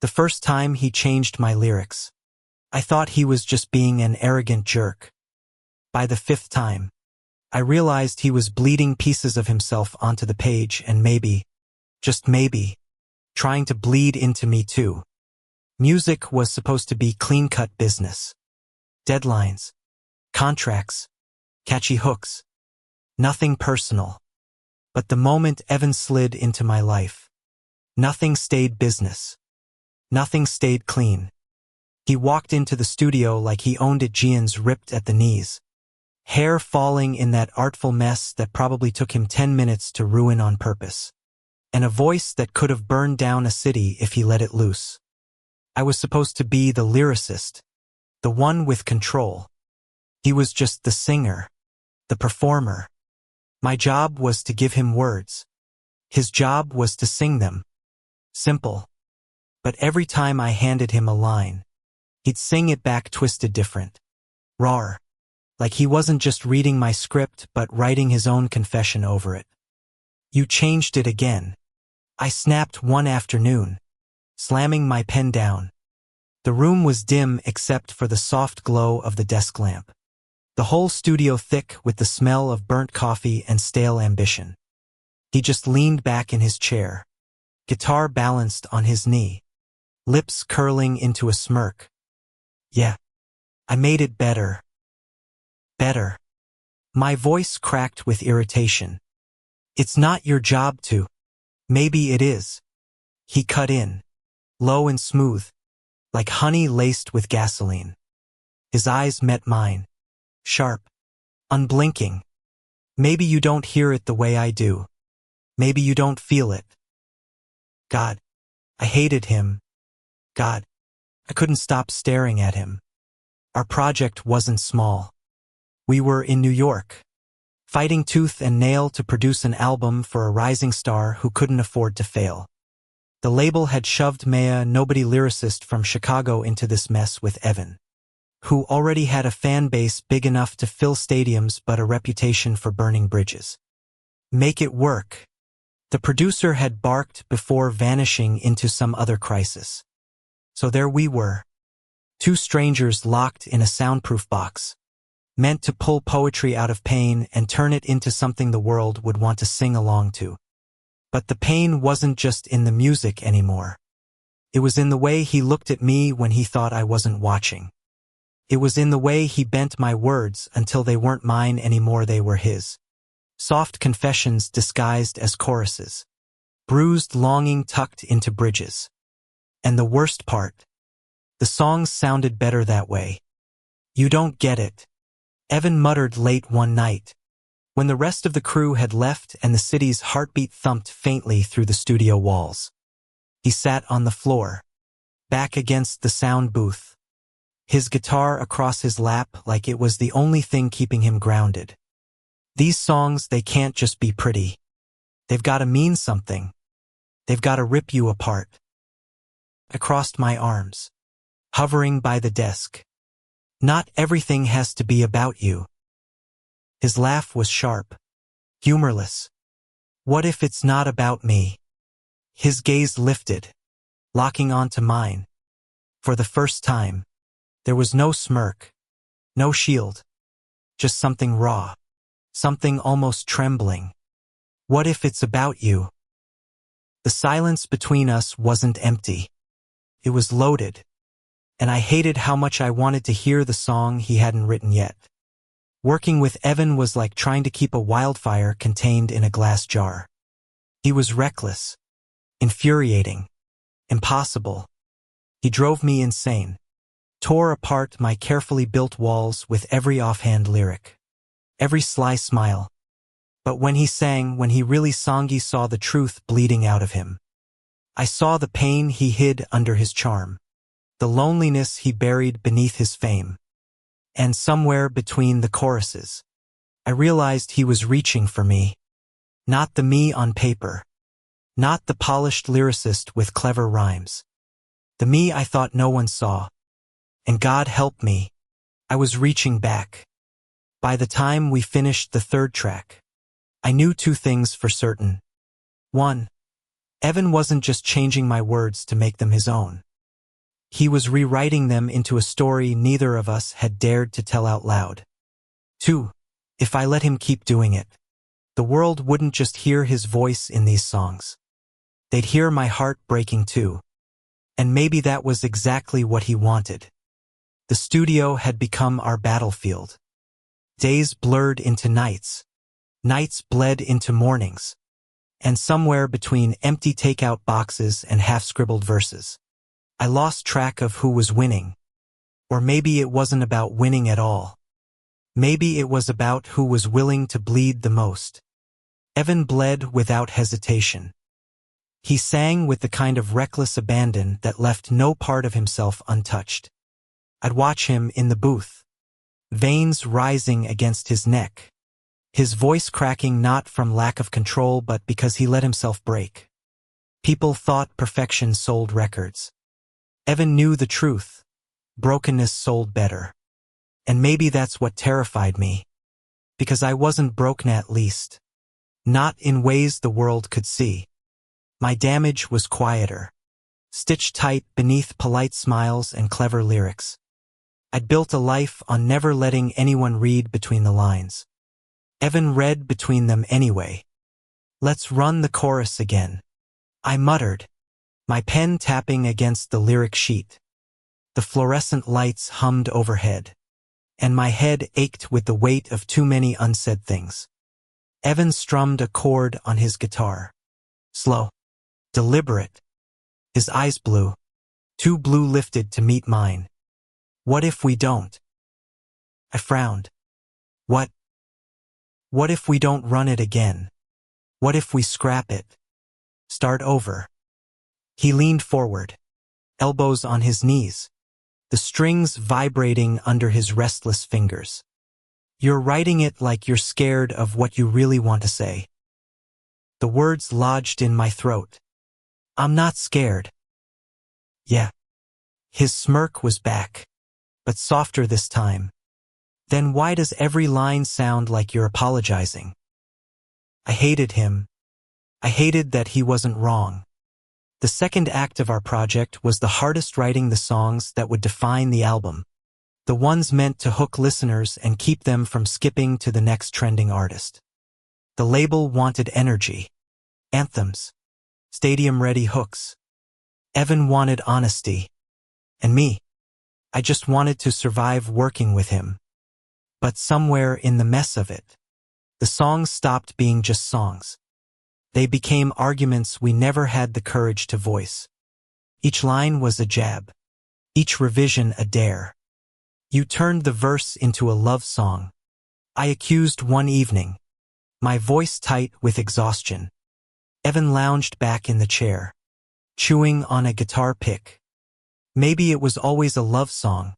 The first time he changed my lyrics, I thought he was just being an arrogant jerk. By the fifth time, I realized he was bleeding pieces of himself onto the page and maybe, just maybe, trying to bleed into me too. Music was supposed to be clean-cut business. Deadlines, contracts, catchy hooks. Nothing personal. But the moment Evan slid into my life, nothing stayed business. Nothing stayed clean. He walked into the studio like he owned it, jeans ripped at the knees, hair falling in that artful mess that probably took him 10 minutes to ruin on purpose, and a voice that could have burned down a city if he let it loose. I was supposed to be the lyricist, the one with control. He was just the singer, the performer. My job was to give him words. His job was to sing them. Simple. But every time I handed him a line, he'd sing it back twisted different. Raw. Like he wasn't just reading my script but writing his own confession over it. You changed it again. I snapped one afternoon, slamming my pen down. The room was dim except for the soft glow of the desk lamp. The whole studio thick with the smell of burnt coffee and stale ambition. He just leaned back in his chair, guitar balanced on his knee, lips curling into a smirk. Yeah, I made it better. Better. My voice cracked with irritation. It's not your job to. Maybe it is. He cut in, low and smooth, like honey laced with gasoline. His eyes met mine, sharp, unblinking. Maybe you don't hear it the way I do. Maybe you don't feel it. God, I hated him. God, I couldn't stop staring at him. Our project wasn't small. We were in New York, fighting tooth and nail to produce an album for a rising star who couldn't afford to fail. The label had shoved Maya, nobody lyricist from Chicago, into this mess with Evan, who already had a fan base big enough to fill stadiums but a reputation for burning bridges. Make it work. The producer had barked before vanishing into some other crisis. So there we were, two strangers locked in a soundproof box, meant to pull poetry out of pain and turn it into something the world would want to sing along to. But the pain wasn't just in the music anymore. It was in the way he looked at me when he thought I wasn't watching. It was in the way he bent my words until they weren't mine anymore, they were his. Soft confessions disguised as choruses. Bruised longing tucked into bridges. And the worst part, the songs sounded better that way. You don't get it. Evan muttered late one night, when the rest of the crew had left and the city's heartbeat thumped faintly through the studio walls. He sat on the floor, back against the sound booth, his guitar across his lap like it was the only thing keeping him grounded. These songs, they can't just be pretty. They've got to mean something. They've got to rip you apart. I crossed my arms, hovering by the desk. Not everything has to be about you. His laugh was sharp, humorless. What if it's not about me? His gaze lifted, locking onto mine. For the first time, there was no smirk, no shield, just something raw, something almost trembling. What if it's about you? The silence between us wasn't empty. It was loaded, and I hated how much I wanted to hear the song he hadn't written yet. Working with Evan was like trying to keep a wildfire contained in a glass jar. He was reckless, infuriating, impossible. He drove me insane, tore apart my carefully built walls with every offhand lyric, every sly smile. But when he sang, when he really sang, he saw the truth bleeding out of him. I saw the pain he hid under his charm, the loneliness he buried beneath his fame. And somewhere between the choruses, I realized he was reaching for me. Not the me on paper. Not the polished lyricist with clever rhymes. The me I thought no one saw. And God help me, I was reaching back. By the time we finished the third track, I knew two things for certain. One, Evan wasn't just changing my words to make them his own. He was rewriting them into a story neither of us had dared to tell out loud. 2. If I let him keep doing it, the world wouldn't just hear his voice in these songs. They'd hear my heart breaking too. And maybe that was exactly what he wanted. The studio had become our battlefield. Days blurred into nights. Nights bled into mornings. And somewhere between empty takeout boxes and half-scribbled verses, I lost track of who was winning. Or maybe it wasn't about winning at all. Maybe it was about who was willing to bleed the most. Evan bled without hesitation. He sang with the kind of reckless abandon that left no part of himself untouched. I'd watch him in the booth, veins rising against his neck, his voice cracking not from lack of control but because he let himself break. People thought perfection sold records. Evan knew the truth. Brokenness sold better. And maybe that's what terrified me. Because I wasn't broken at least. Not in ways the world could see. My damage was quieter. Stitched tight beneath polite smiles and clever lyrics. I'd built a life on never letting anyone read between the lines. Evan read between them anyway. Let's run the chorus again. I muttered, my pen tapping against the lyric sheet. The fluorescent lights hummed overhead. And my head ached with the weight of too many unsaid things. Evan strummed a chord on his guitar. Slow. Deliberate. His eyes blue. Too blue lifted to meet mine. What if we don't? I frowned. What? What if we don't run it again? What if we scrap it? Start over. He leaned forward, elbows on his knees, the strings vibrating under his restless fingers. You're writing it like you're scared of what you really want to say. The words lodged in my throat. I'm not scared. Yeah. His smirk was back, but softer this time. Then why does every line sound like you're apologizing? I hated him. I hated that he wasn't wrong. The second act of our project was the hardest, writing the songs that would define the album. The ones meant to hook listeners and keep them from skipping to the next trending artist. The label wanted energy. Anthems. Stadium-ready hooks. Evan wanted honesty. And me. I just wanted to survive working with him. But somewhere in the mess of it, the songs stopped being just songs. They became arguments we never had the courage to voice. Each line was a jab. Each revision a dare. You turned the verse into a love song. I accused one evening, my voice tight with exhaustion. Evan lounged back in the chair, chewing on a guitar pick. Maybe it was always a love song.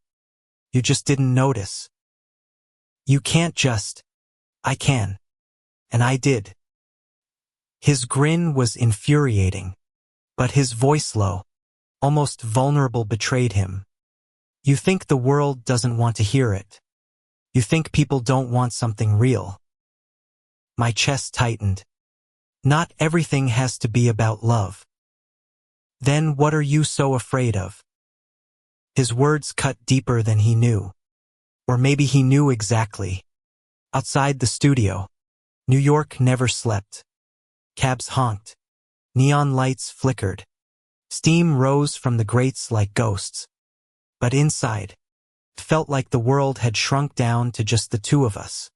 You just didn't notice. You can't just. I can. And I did. His grin was infuriating, but his voice low, almost vulnerable, betrayed him. You think the world doesn't want to hear it. You think people don't want something real. My chest tightened. Not everything has to be about love. Then what are you so afraid of? His words cut deeper than he knew. Or maybe he knew exactly. Outside the studio, New York never slept. Cabs honked. Neon lights flickered. Steam rose from the grates like ghosts. But inside, it felt like the world had shrunk down to just the two of us,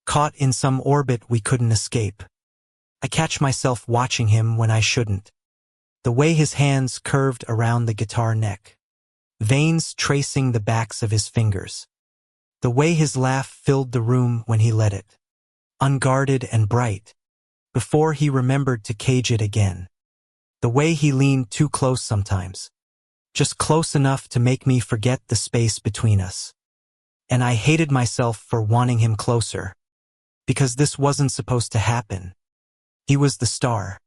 caught in some orbit we couldn't escape. I catch myself watching him when I shouldn't. The way his hands curved around the guitar neck, veins tracing the backs of his fingers. The way his laugh filled the room when he let it, unguarded and bright, before he remembered to cage it again. The way he leaned too close sometimes, just close enough to make me forget the space between us. And I hated myself for wanting him closer, because this wasn't supposed to happen. He was the star.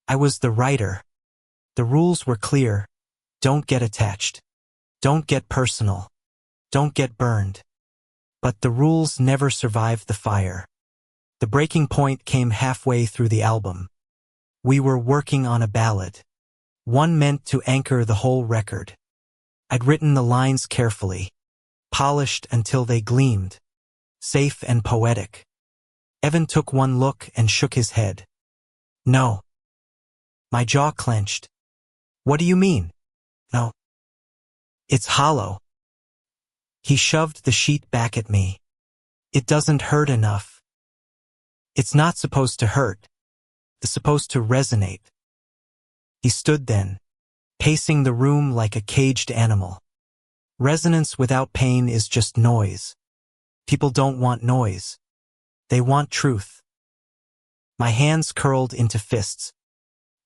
I was the writer. The rules were clear. Don't get attached. Don't get personal. Don't get burned. But the rules never survived the fire. The breaking point came halfway through the album. We were working on a ballad. One meant to anchor the whole record. I'd written the lines carefully, polished until they gleamed, safe and poetic. Evan took one look and shook his head. No. My jaw clenched. What do you mean? No. It's hollow. He shoved the sheet back at me. It doesn't hurt enough. It's not supposed to hurt. It's supposed to resonate. He stood then, pacing the room like a caged animal. Resonance without pain is just noise. People don't want noise. They want truth. My hands curled into fists.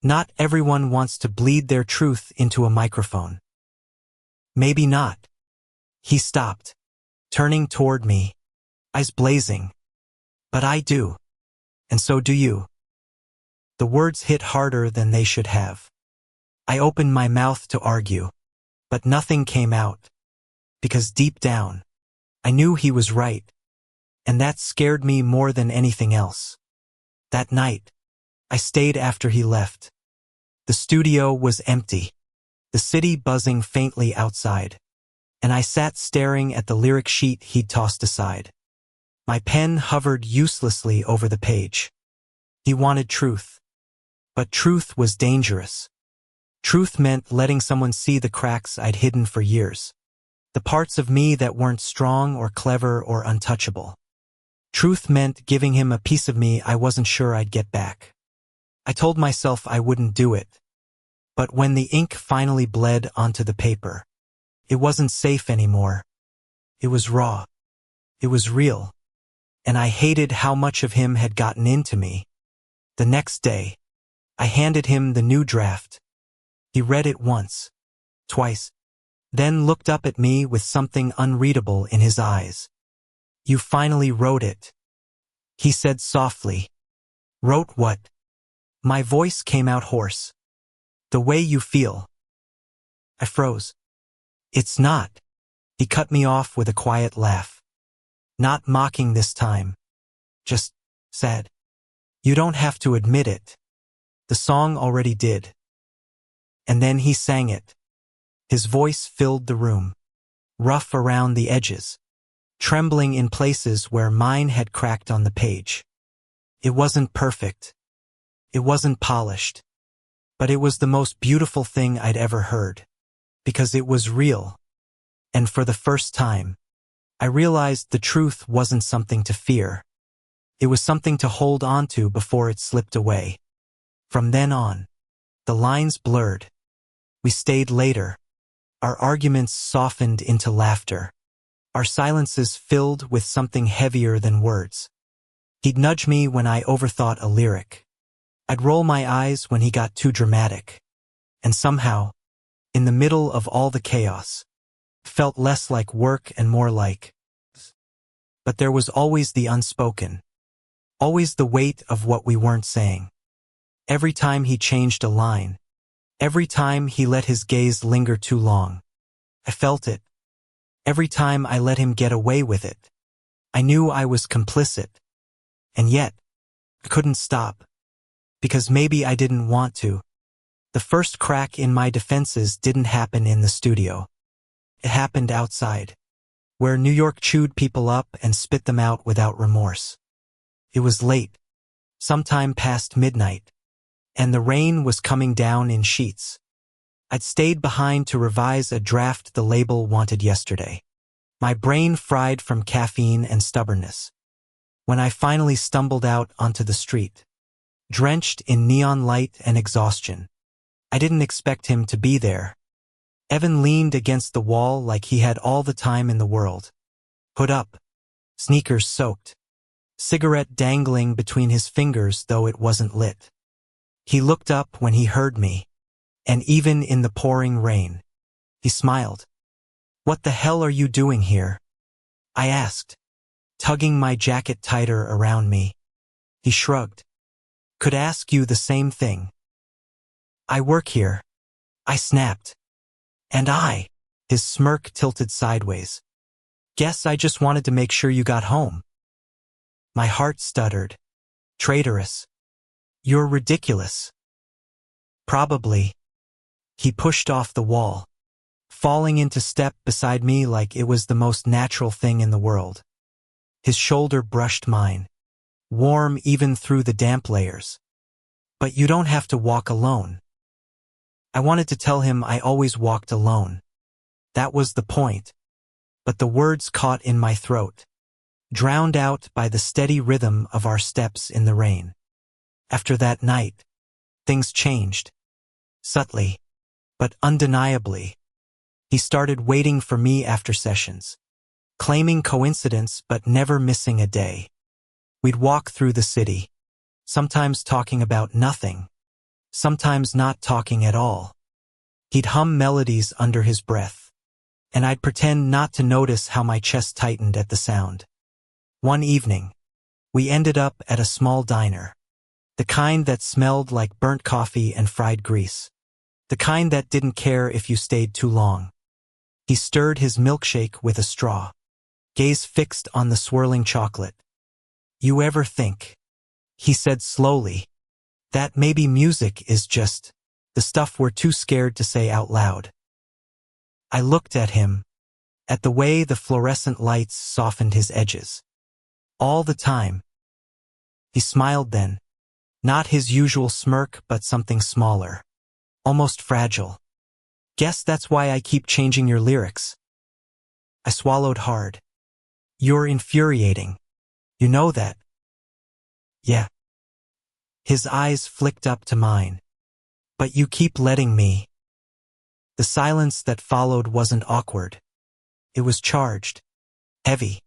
Not everyone wants to bleed their truth into a microphone. Maybe not. He stopped, turning toward me, eyes blazing. But I do. And so do you. The words hit harder than they should have. I opened my mouth to argue, but nothing came out. Because deep down, I knew he was right. And that scared me more than anything else. That night, I stayed after he left. The studio was empty, the city buzzing faintly outside, and I sat staring at the lyric sheet he'd tossed aside. My pen hovered uselessly over the page. He wanted truth. But truth was dangerous. Truth meant letting someone see the cracks I'd hidden for years. The parts of me that weren't strong or clever or untouchable. Truth meant giving him a piece of me I wasn't sure I'd get back. I told myself I wouldn't do it. But when the ink finally bled onto the paper, it wasn't safe anymore. It was raw. It was real. And I hated how much of him had gotten into me. The next day, I handed him the new draft. He read it once, twice, then looked up at me with something unreadable in his eyes. You finally wrote it, he said softly. Wrote what? My voice came out hoarse. The way you feel. I froze. It's not. He cut me off with a quiet laugh. Not mocking this time. Just said. You don't have to admit it. The song already did. And then he sang it. His voice filled the room. Rough around the edges. Trembling in places where mine had cracked on the page. It wasn't perfect. It wasn't polished. But it was the most beautiful thing I'd ever heard. Because it was real. And for the first time, I realized the truth wasn't something to fear. It was something to hold on to before it slipped away. From then on, the lines blurred. We stayed later. Our arguments softened into laughter. Our silences filled with something heavier than words. He'd nudge me when I overthought a lyric. I'd roll my eyes when he got too dramatic. And somehow, in the middle of all the chaos, it felt less like work and more like. But there was always the unspoken. Always the weight of what we weren't saying. Every time he changed a line, every time he let his gaze linger too long, I felt it. Every time I let him get away with it, I knew I was complicit. And yet, I couldn't stop. Because maybe I didn't want to. The first crack in my defenses didn't happen in the studio. It happened outside, where New York chewed people up and spit them out without remorse. It was late, sometime past midnight, and the rain was coming down in sheets. I'd stayed behind to revise a draft the label wanted yesterday. My brain fried from caffeine and stubbornness. When I finally stumbled out onto the street, drenched in neon light and exhaustion, I didn't expect him to be there. Evan leaned against the wall like he had all the time in the world. Hood up, sneakers soaked, cigarette dangling between his fingers though it wasn't lit. He looked up when he heard me, and even in the pouring rain, he smiled. What the hell are you doing here? I asked, tugging my jacket tighter around me. He shrugged. Could ask you the same thing. I work here. I snapped. And his smirk tilted sideways. Guess I just wanted to make sure you got home. My heart stuttered. Traitorous. You're ridiculous. Probably. He pushed off the wall, falling into step beside me like it was the most natural thing in the world. His shoulder brushed mine, warm even through the damp layers. But you don't have to walk alone. I wanted to tell him I always walked alone. That was the point. But the words caught in my throat, drowned out by the steady rhythm of our steps in the rain. After that night, things changed. Subtly, but undeniably. He started waiting for me after sessions, claiming coincidence but never missing a day. We'd walk through the city, sometimes talking about nothing, sometimes not talking at all. He'd hum melodies under his breath, and I'd pretend not to notice how my chest tightened at the sound. One evening, we ended up at a small diner, the kind that smelled like burnt coffee and fried grease, the kind that didn't care if you stayed too long. He stirred his milkshake with a straw, gaze fixed on the swirling chocolate. "You ever think," he said slowly, "that maybe music is just the stuff we're too scared to say out loud?" I looked at him, at the way the fluorescent lights softened his edges. All the time. He smiled then, not his usual smirk but something smaller, almost fragile. "Guess that's why I keep changing your lyrics." I swallowed hard. "You're infuriating. You know that?" "Yeah." His eyes flicked up to mine. "But you keep letting me." The silence that followed wasn't awkward. It was charged, heavy,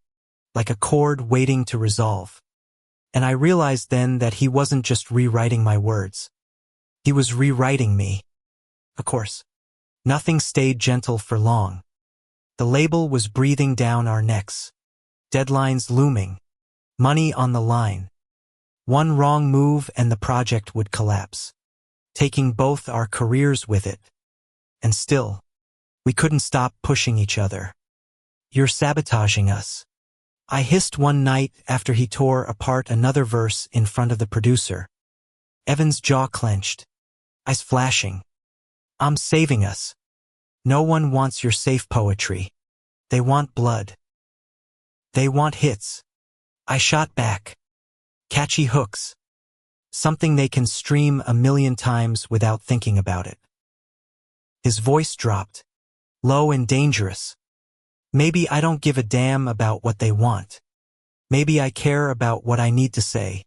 like a chord waiting to resolve. And I realized then that he wasn't just rewriting my words. He was rewriting me. Of course, nothing stayed gentle for long. The label was breathing down our necks, deadlines looming, money on the line. One wrong move and the project would collapse, taking both our careers with it. And still, we couldn't stop pushing each other. "You're sabotaging us," I hissed one night after he tore apart another verse in front of the producer. Evan's jaw clenched, eyes flashing. "I'm saving us. No one wants your safe poetry. They want blood. They want hits." I shot back. "Catchy hooks. Something they can stream 1,000,000 times without thinking about it." His voice dropped, low and dangerous. "Maybe I don't give a damn about what they want. Maybe I care about what I need to say."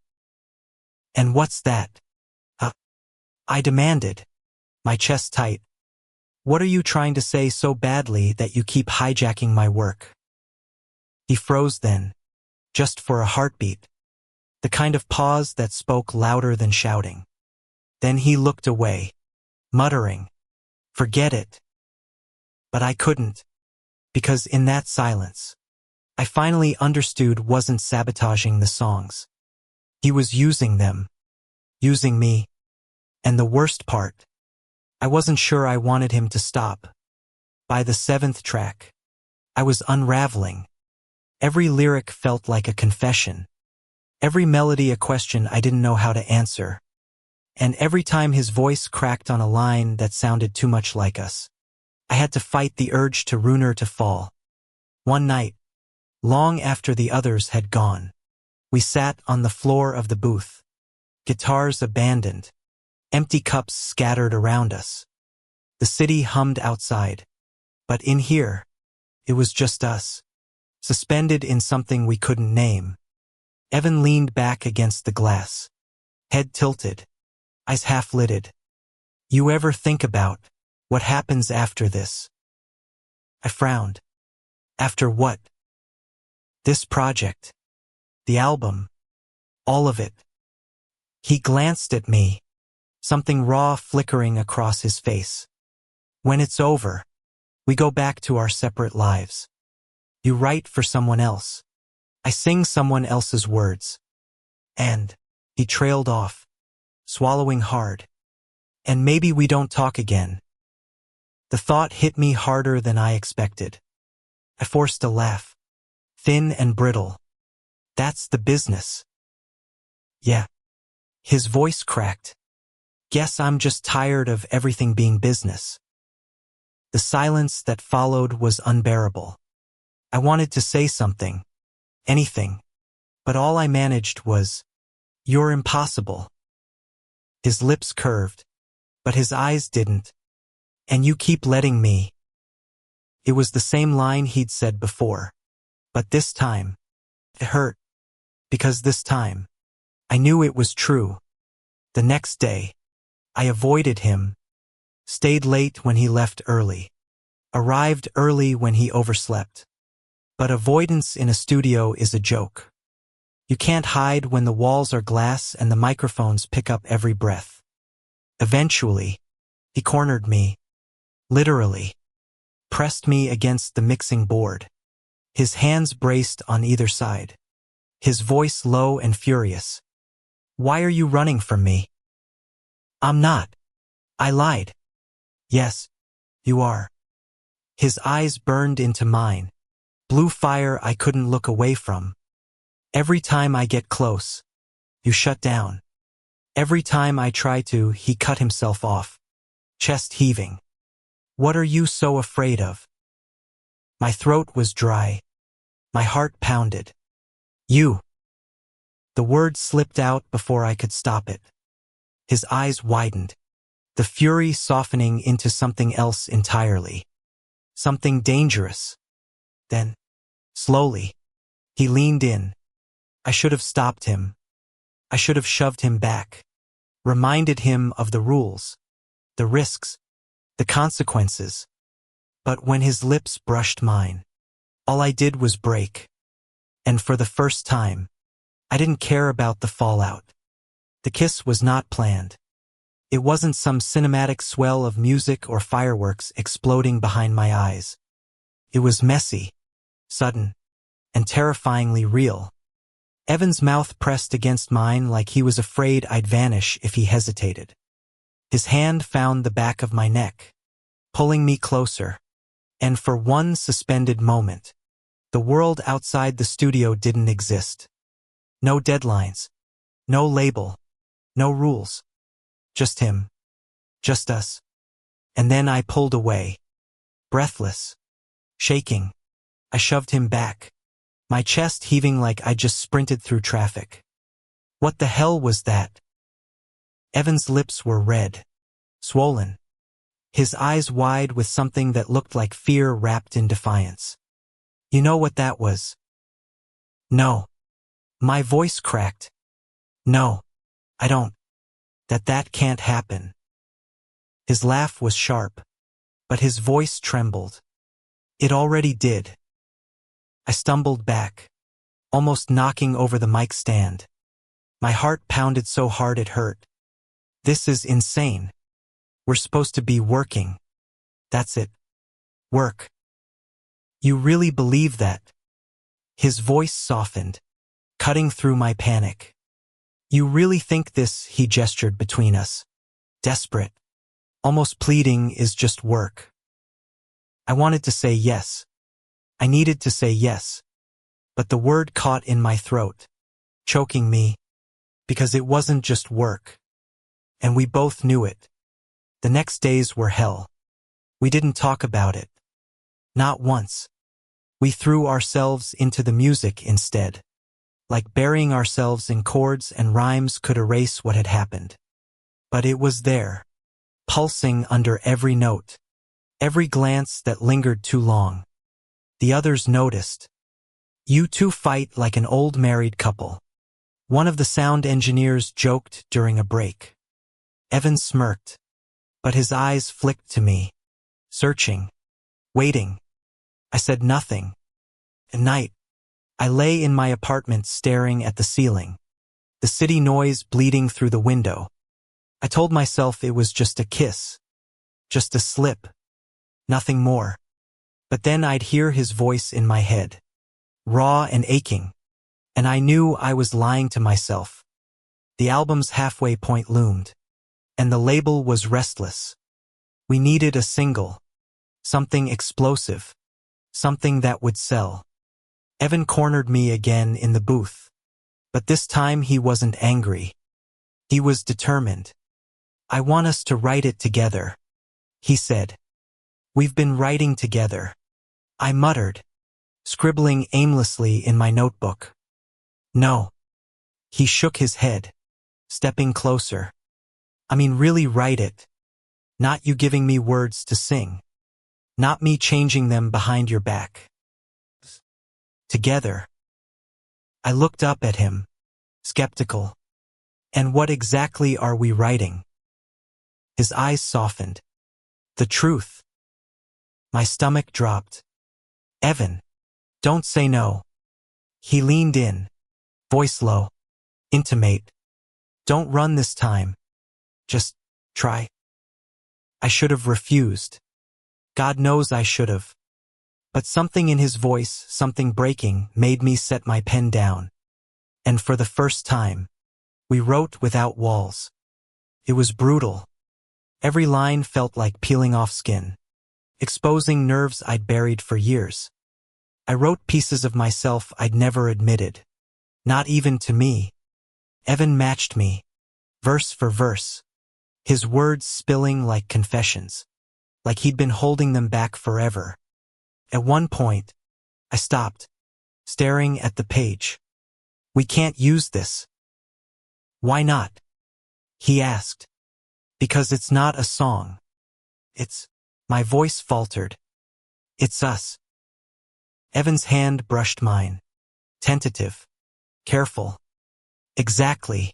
"And what's that?" I demanded, my chest tight. "What are you trying to say so badly that you keep hijacking my work?" He froze then, just for a heartbeat, the kind of pause that spoke louder than shouting. Then he looked away, muttering, "Forget it." But I couldn't, because in that silence, I finally understood wasn't sabotaging the songs. He was using them, using me. And the worst part, I wasn't sure I wanted him to stop. By the 7th track, I was unraveling. Every lyric felt like a confession. Every melody a question I didn't know how to answer. And every time his voice cracked on a line that sounded too much like us, I had to fight the urge to ruiner to fall. One night, long after the others had gone, we sat on the floor of the booth, guitars abandoned, empty cups scattered around us. The city hummed outside, but in here, it was just us, suspended in something we couldn't name. Evan leaned back against the glass, head tilted, eyes half-lidded. "You ever think about what happens after this?" I frowned. "After what?" "This project. The album. All of it." He glanced at me, something raw flickering across his face. "When it's over, we go back to our separate lives. You write for someone else. I sing someone else's words." And he trailed off, swallowing hard. "And maybe we don't talk again." The thought hit me harder than I expected. I forced a laugh, thin and brittle. "That's the business." "Yeah." His voice cracked. "Guess I'm just tired of everything being business." The silence that followed was unbearable. I wanted to say something, anything, but all I managed was, "You're impossible." His lips curved, but his eyes didn't. "And you keep letting me." It was the same line he'd said before. But this time, it hurt. Because this time, I knew it was true. The next day, I avoided him, stayed late when he left early, arrived early when he overslept. But avoidance in a studio is a joke. You can't hide when the walls are glass and the microphones pick up every breath. Eventually, he cornered me, literally, pressed me against the mixing board. His hands braced on either side. His voice low and furious. "Why are you running from me?" "I'm not." I lied. "Yes, you are." His eyes burned into mine, blue fire I couldn't look away from. "Every time I get close, you shut down." Every time I try to, he cut himself off, chest heaving. "What are you so afraid of?" My throat was dry. My heart pounded. "You." The word slipped out before I could stop it. His eyes widened, the fury softening into something else entirely. Something dangerous. Then, slowly, he leaned in. I should have stopped him. I should have shoved him back, reminded him of the rules, the risks, the consequences. But when his lips brushed mine, all I did was break. And for the first time, I didn't care about the fallout. The kiss was not planned. It wasn't some cinematic swell of music or fireworks exploding behind my eyes. It was messy, sudden, and terrifyingly real. Evan's mouth pressed against mine like he was afraid I'd vanish if he hesitated. His hand found the back of my neck, pulling me closer. And for one suspended moment, the world outside the studio didn't exist. No deadlines, no label, no rules. Just him. Just us. And then I pulled away, breathless, shaking. I shoved him back, my chest heaving like I just sprinted through traffic. What the hell was that? Evan's lips were red, swollen, his eyes wide with something that looked like fear wrapped in defiance. "You know what that was?" "No." My voice cracked. "No, I don't. That can't happen." His laugh was sharp, but his voice trembled. "It already did." I stumbled back, almost knocking over the mic stand. My heart pounded so hard it hurt. "This is insane. We're supposed to be working. That's it. Work." "You really believe that?" His voice softened, cutting through my panic. "You really think this," he gestured between us, desperate, almost pleading, "is just work?" I wanted to say yes. I needed to say yes. But the word caught in my throat, choking me, because it wasn't just work. And we both knew it. The next days were hell. We didn't talk about it. Not once. We threw ourselves into the music instead, like burying ourselves in chords and rhymes could erase what had happened. But it was there, pulsing under every note, every glance that lingered too long. The others noticed. "You two fight like an old married couple," one of the sound engineers joked during a break. Evan smirked, but his eyes flicked to me, searching, waiting. I said nothing. At night, I lay in my apartment staring at the ceiling, the city noise bleeding through the window. I told myself it was just a kiss, just a slip, nothing more. But then I'd hear his voice in my head, raw and aching, and I knew I was lying to myself. The album's halfway point loomed, and the label was restless. We needed a single, something explosive, something that would sell. Evan cornered me again in the booth, but this time he wasn't angry. He was determined. "I want us to write it together," he said. We've been writing together, I muttered, scribbling aimlessly in my notebook. No. He shook his head, stepping closer. I mean, really write it. Not you giving me words to sing. Not me changing them behind your back. Together. I looked up at him, skeptical. And what exactly are we writing? His eyes softened. The truth. My stomach dropped. Evan, don't say no. He leaned in, voice low, intimate. Don't run this time. Just try. I should have refused. God knows I should have. But something in his voice, something breaking, made me set my pen down. And for the first time, we wrote without walls. It was brutal. Every line felt like peeling off skin, exposing nerves I'd buried for years. I wrote pieces of myself I'd never admitted. Not even to me. Evan matched me, verse for verse. His words spilling like confessions, like he'd been holding them back forever. At one point, I stopped, staring at the page. We can't use this. Why not? He asked. Because it's not a song. My voice faltered. It's us. Evan's hand brushed mine. Tentative. Careful. Exactly.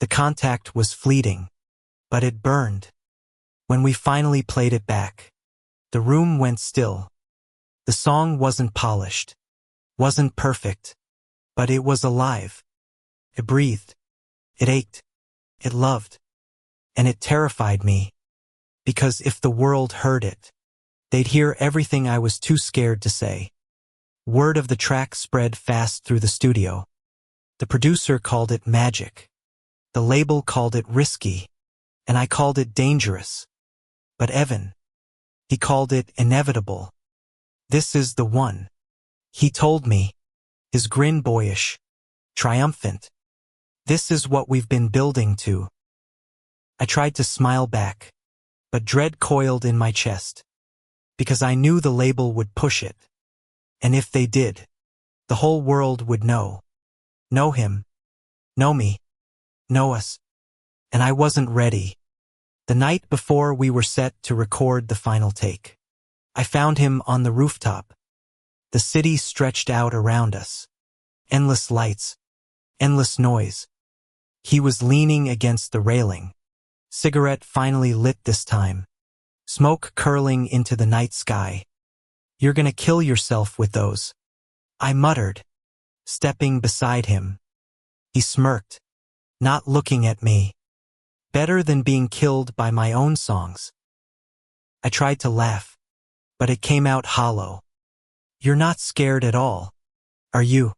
The contact was fleeting, but it burned. When we finally played it back, the room went still. The song wasn't polished, wasn't perfect, but it was alive. It breathed. It ached. It loved. And it terrified me, because if the world heard it, they'd hear everything I was too scared to say. Word of the track spread fast through the studio. The producer called it magic. The label called it risky, and I called it dangerous. But Evan, he called it inevitable. This is the one. He told me, his grin boyish, triumphant. This is what we've been building to. I tried to smile back, but dread coiled in my chest, because I knew the label would push it. And if they did, the whole world would know. Know him. Know me. Know us. And I wasn't ready. The night before we were set to record the final take, I found him on the rooftop. The city stretched out around us. Endless lights. Endless noise. He was leaning against the railing. Cigarette finally lit this time. Smoke curling into the night sky. You're gonna kill yourself with those, I muttered, stepping beside him. He smirked, not looking at me. Better than being killed by my own songs. I tried to laugh, but it came out hollow. You're not scared at all, are you?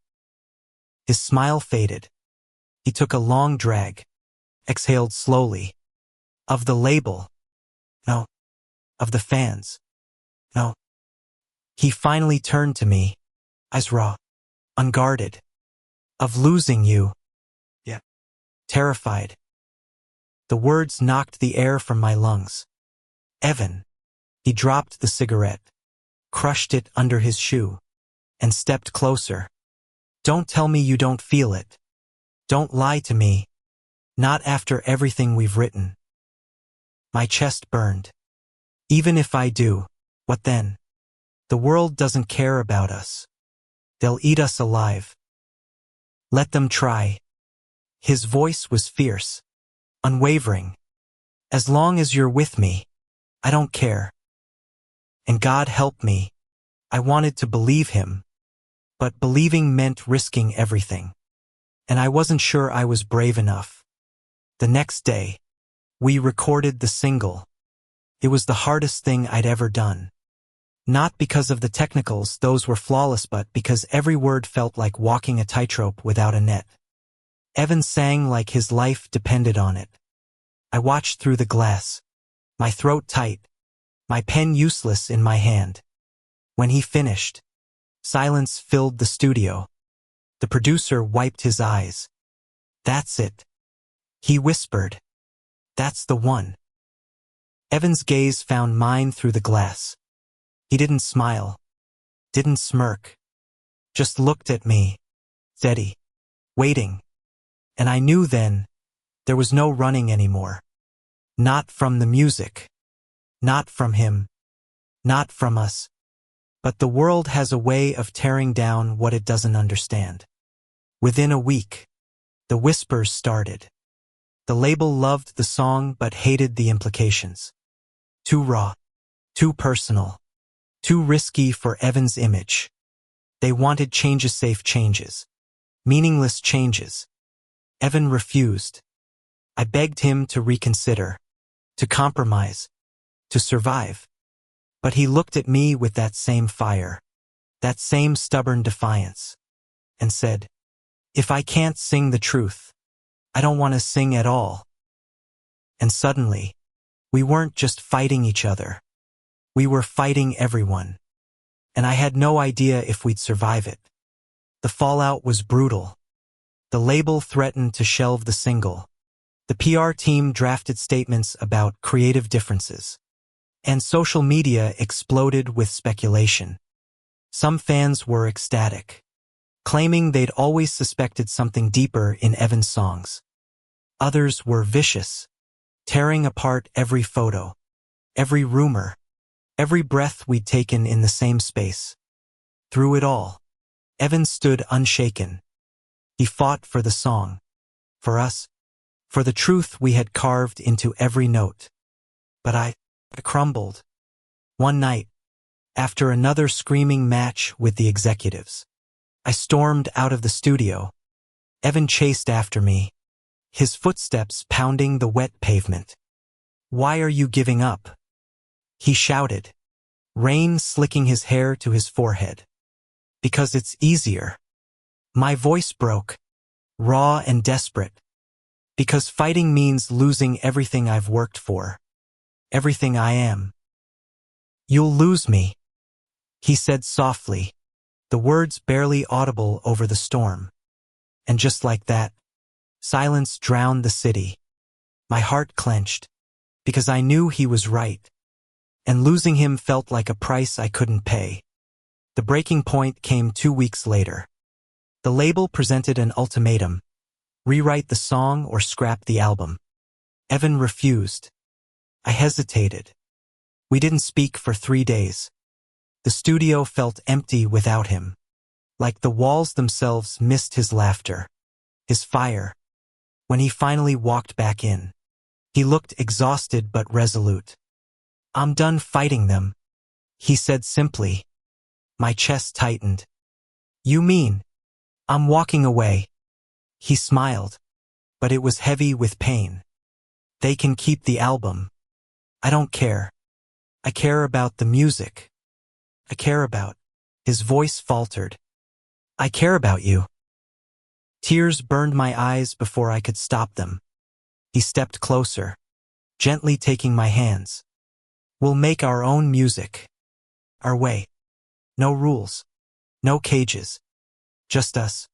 His smile faded. He took a long drag, exhaled slowly. Of the label. No. Of the fans. No. He finally turned to me, eyes raw, unguarded. Of losing you. Yeah. Terrified. The words knocked the air from my lungs. Evan. He dropped the cigarette, crushed it under his shoe, and stepped closer. Don't tell me you don't feel it. Don't lie to me. Not after everything we've written. My chest burned. Even if I do, what then? The world doesn't care about us. They'll eat us alive. Let them try. His voice was fierce, unwavering. As long as you're with me, I don't care. And God help me. I wanted to believe him. But believing meant risking everything. And I wasn't sure I was brave enough. The next day, we recorded the single. It was the hardest thing I'd ever done. Not because of the technicals, those were flawless, but because every word felt like walking a tightrope without a net. Evan sang like his life depended on it. I watched through the glass, my throat tight, my pen useless in my hand. When he finished, silence filled the studio. The producer wiped his eyes. That's it. He whispered. That's the one. Evan's gaze found mine through the glass. He didn't smile, didn't smirk, just looked at me, steady, waiting. And I knew then there was no running anymore. Not from the music, not from him, not from us. But the world has a way of tearing down what it doesn't understand. Within a week, the whispers started. The label loved the song but hated the implications. Too raw, too personal, too risky for Evan's image. They wanted changes, safe changes, meaningless changes. Evan refused. I begged him to reconsider, to compromise, to survive. But he looked at me with that same fire, that same stubborn defiance, and said, "If I can't sing the truth, I don't want to sing at all." And suddenly, we weren't just fighting each other. We were fighting everyone. And I had no idea if we'd survive it. The fallout was brutal. The label threatened to shelve the single. The PR team drafted statements about creative differences. And social media exploded with speculation. Some fans were ecstatic, claiming they'd always suspected something deeper in Evan's songs. Others were vicious, tearing apart every photo, every rumor, every breath we'd taken in the same space. Through it all, Evan stood unshaken. He fought for the song, for us, for the truth we had carved into every note. But I crumbled. One night, after another screaming match with the executives, I stormed out of the studio. Evan chased after me, his footsteps pounding the wet pavement. "Why are you giving up?" he shouted, rain slicking his hair to his forehead. "Because it's easier." My voice broke, raw and desperate. "Because fighting means losing everything I've worked for. Everything I am." "You'll lose me," he said softly, the words barely audible over the storm. And just like that, silence drowned the city. My heart clenched, because I knew he was right. And losing him felt like a price I couldn't pay. The breaking point came 2 weeks later. The label presented an ultimatum: rewrite the song or scrap the album. Evan refused. I hesitated. We didn't speak for 3 days. The studio felt empty without him. Like the walls themselves missed his laughter, his fire. When he finally walked back in, he looked exhausted but resolute. "I'm done fighting them," he said simply. My chest tightened. "You mean?" "I'm walking away." He smiled, but it was heavy with pain. "They can keep the album. I don't care. I care about the music. I care about—" His voice faltered. "I care about you." Tears burned my eyes before I could stop them. He stepped closer, gently taking my hands. "We'll make our own music. Our way. No rules. No cages. Just us."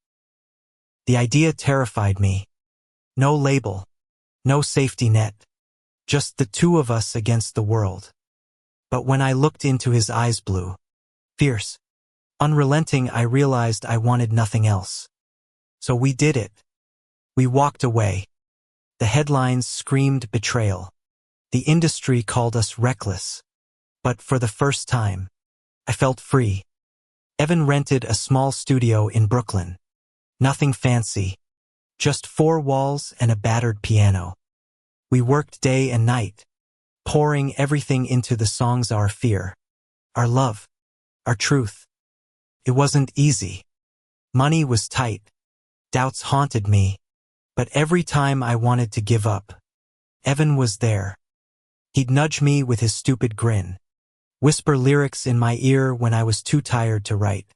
The idea terrified me. No label. No safety net. Just the two of us against the world. But when I looked into his eyes, blue, fierce, unrelenting, I realized I wanted nothing else. So we did it. We walked away. The headlines screamed betrayal. The industry called us reckless. But for the first time, I felt free. Evan rented a small studio in Brooklyn. Nothing fancy. Just 4 walls and a battered piano. We worked day and night, pouring everything into the songs: our fear, our love, our truth. It wasn't easy. Money was tight. Doubts haunted me. But every time I wanted to give up, Evan was there. He'd nudge me with his stupid grin, whisper lyrics in my ear when I was too tired to write,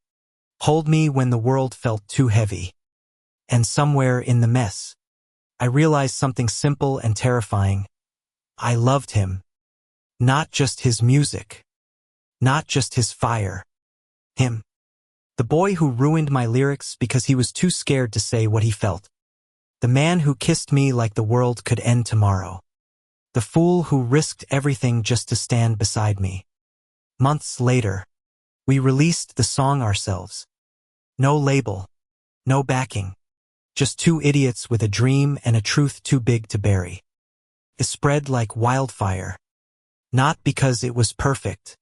hold me when the world felt too heavy. And somewhere in the mess, I realized something simple and terrifying. I loved him. Not just his music. Not just his fire. Him. The boy who ruined my lyrics because he was too scared to say what he felt. The man who kissed me like the world could end tomorrow. The fool who risked everything just to stand beside me. Months later, we released the song ourselves. No label, no backing. Just two idiots with a dream and a truth too big to bury. It spread like wildfire. Not because it was perfect,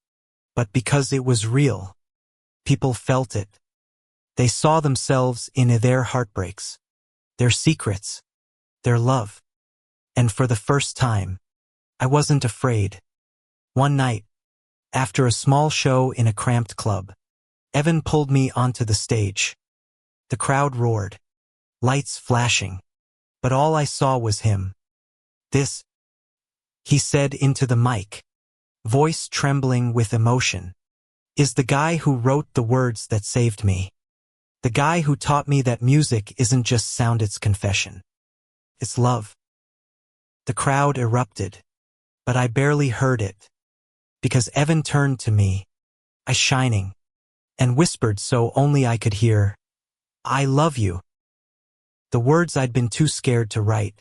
but because it was real. People felt it. They saw themselves in their heartbreaks, their secrets, their love. And for the first time, I wasn't afraid. One night, after a small show in a cramped club, Evan pulled me onto the stage. The crowd roared, lights flashing, but all I saw was him. This, he said into the mic, voice trembling with emotion, is the guy who wrote the words that saved me. The guy who taught me that music isn't just sound, it's confession. It's love. The crowd erupted, but I barely heard it, because Evan turned to me, eyes shining, and whispered so only I could hear, I love you. The words I'd been too scared to write.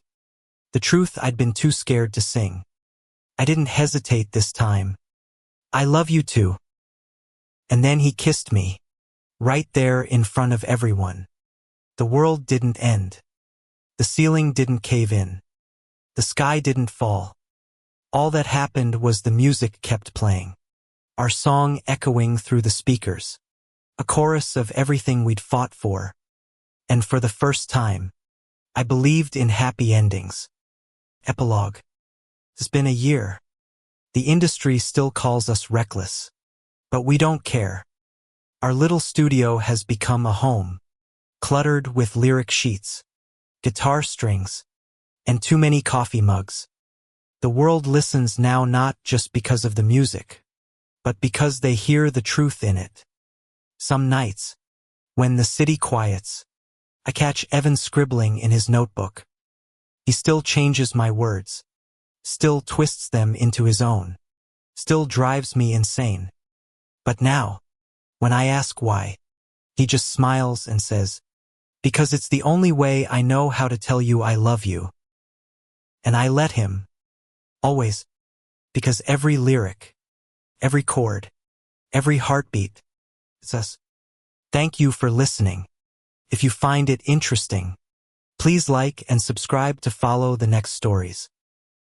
The truth I'd been too scared to sing. I didn't hesitate this time. I love you too. And then he kissed me, right there in front of everyone. The world didn't end. The ceiling didn't cave in. The sky didn't fall. All that happened was the music kept playing. Our song echoing through the speakers. A chorus of everything we'd fought for. And for the first time, I believed in happy endings. Epilogue. It's been a year. The industry still calls us reckless. But we don't care. Our little studio has become a home, cluttered with lyric sheets, guitar strings, and too many coffee mugs. The world listens now not just because of the music, but because they hear the truth in it. Some nights, when the city quiets, I catch Evan scribbling in his notebook. He still changes my words, still twists them into his own, still drives me insane. But now, when I ask why, he just smiles and says, because it's the only way I know how to tell you I love you. And I let him, always, because every lyric, every chord, every heartbeat, it's us. Thank you for listening. If you find it interesting, please like and subscribe to follow the next stories.